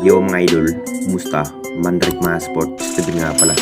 Yo mga idol, kumusta? Mandrik mga sport, sabi nga pala,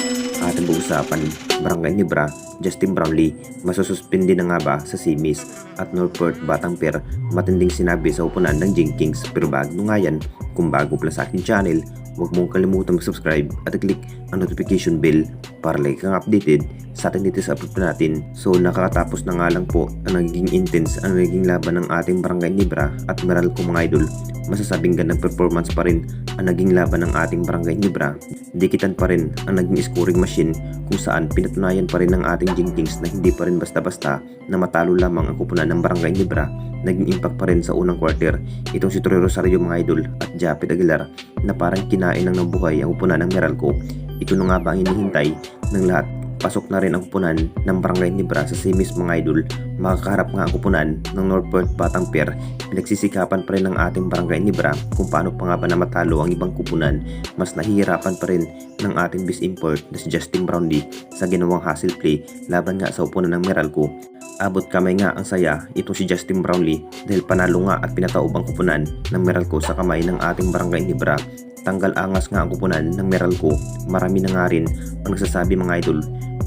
ating pag-usapan, Barangay Nibra, Justin Brownlee, masususpindi na nga ba sa Simis at Northport Batangbir, matinding sinabi sa upunan ng Jenkins. Pero bago nga yan, kung bago pala sa aking channel, huwag mong kalimutan mag-subscribe at click ang notification bell para like kang updated sa ating dito sa upload natin. So nakakatapos na nga lang po ang naging intense ang naging laban ng ating Barangay Nibra at Meralco mga idol. Masasabing gandang performance pa rin ang naging laban ng ating Barangay Nibra. Dikitan pa rin ang naging scoring machine kung saan pinatunayan pa rin ng ating Jenkins na hindi pa rin basta-basta na matalo lamang ang kupunan ng Barangay Nibra. Naging impact pa rin sa unang quarter itong si Troy Rosario mga idol at Japet Aguilar na parang kinain ng nabuhay ang kupunan ng Meralco. Ito na nga ba ang hinihintay ng lahat? Pasok na rin ang kupunan ng Barangay Nibra sa Simis mga idol. Makakaharap nga ang kupunan ng Northport Batangbir. Pinagsisikapan pa rin ng ating Barangay Nibra kung paano pa nga ba na matalo ang ibang kupunan. Mas nahihirapan pa rin ng ating best import na si Justin Brownlee sa ginawang hustle play laban nga sa upunan ng Meralco. Abot kamay nga ang saya itong si Justin Brownlee dahil panalo nga at pinataob ang kupunan ng Meralco sa kamay ng ating Barangay Nibra. Tanggal angas nga ang kupunan ng Meralco. Marami na nga rin ang nagsasabi mga idol,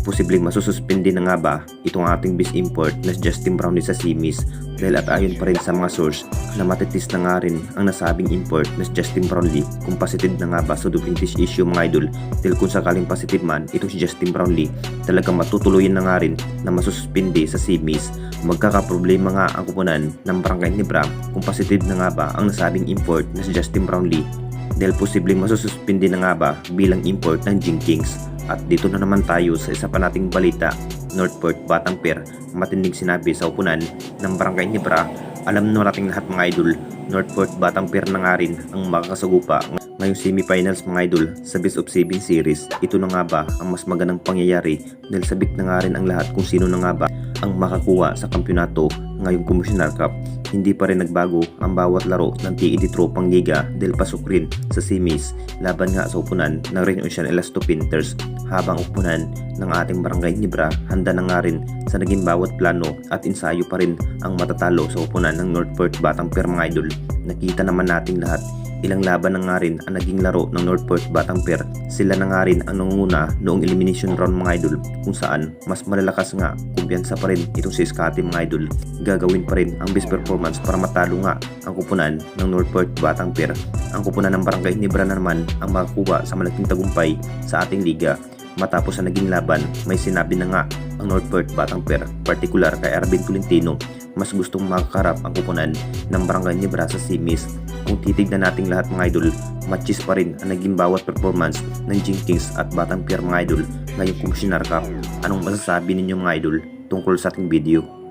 posibleng masususpindi na nga ba itong ating best import na si Justin Brownlee sa Simis dahil at ayon pa rin sa mga source na matitis na nga rin ang nasabing import na si Justin Brownlee kung positive na nga ba sa doping test issue mga idol. Dahil kung sakaling positive man itong si Justin Brownlee, talagang matutuluyan na nga rin na masususpindi sa Simis. Magkakaproblema nga ang kupunan ng Barangay Nibra kung positive na nga ba ang nasabing import na si Justin Brownlee dahil posibleng masususpindi na nga ba bilang import ng Jenkins. At dito na naman tayo sa isa pa nating balita, Northport Batangbir, matinding sinabi sa upunan ng Barangay Nibra. Alam na nating lahat mga idol, Northport Batangbir na nga rin ang makakasagupa ngayong semifinals mga idol sa Best of 7 series. Ito na nga ba ang mas magandang pangyayari dahil sabik na nga rin ang lahat kung sino na nga ba ang makakuha sa kampyonato ngayong Commissioner Cup. Hindi pa rin nagbago ang bawat laro ng TED Tropang Liga dahil pasok rin sa Simis laban nga sa upunan ng Renuncian Elasto Painters, habang upunan ng ating Barangay Nibra handa na nga rin sa naging bawat plano at ensayo pa rin ang matatalo sa upunan ng Northport Batangbir mga idol. Nakita naman nating lahat, ilang laban na nga rin ang naging laro ng Northport Batangbir. Sila na nga rin ang nangunguna noong elimination round mga idol kung saan mas malalakas nga, kumpiyansa pa rin itong si Scotty mga idol. Gagawin pa rin ang best performance para matalo nga ang kupunan ng Northport Batangbir. Ang kupunan ng Barangay Nibra na naman ang makakuha sa malaking tagumpay sa ating liga. Matapos sa naging laban, may sinabi na nga ang Northport Batangbir, partikular kay Arvin Tolentino, mas gustong makakarap ang kupunan ng Barangay Nibra sa Simis. Kung titignan nating lahat mga idol, matches pa rin ang naging bawat performance ng Jenkins at Batangbir mga idol ngayong Commissioner Cup. Anong masasabi ninyo mga idol tungkol sa ating video?